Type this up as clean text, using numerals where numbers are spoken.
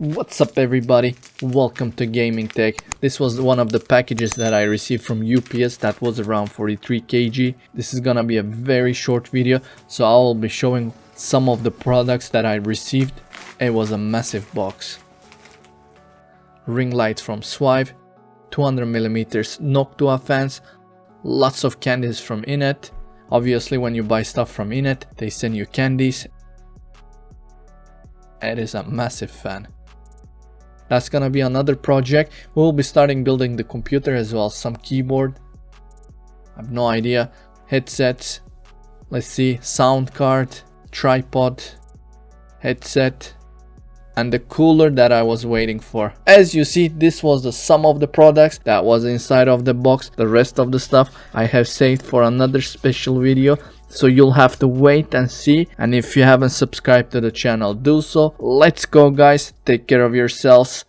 What's up everybody, welcome to Gamingtech. This was one of the packages that I received from UPS that was around 43 kg. This is gonna be a very short video, so I will be showing some of the products that I received. It was a massive box. Ring lights from Swive, 200mm Noctua fans, lots of candies from Inet. Obviously when you buy stuff from Inet, they send you candies. It is a massive fan. That's gonna be another project. We'll be starting building the computer as well. Some keyboard, I have no idea. Headsets, let's see, sound card, tripod, headset, and the cooler that I was waiting for. As you see, this was the sum of the products that was inside of the box. The rest of the stuff I have saved for another special video, so you'll have to wait and see. And if you haven't subscribed to the channel, do so. Let's go guys, take care of yourselves.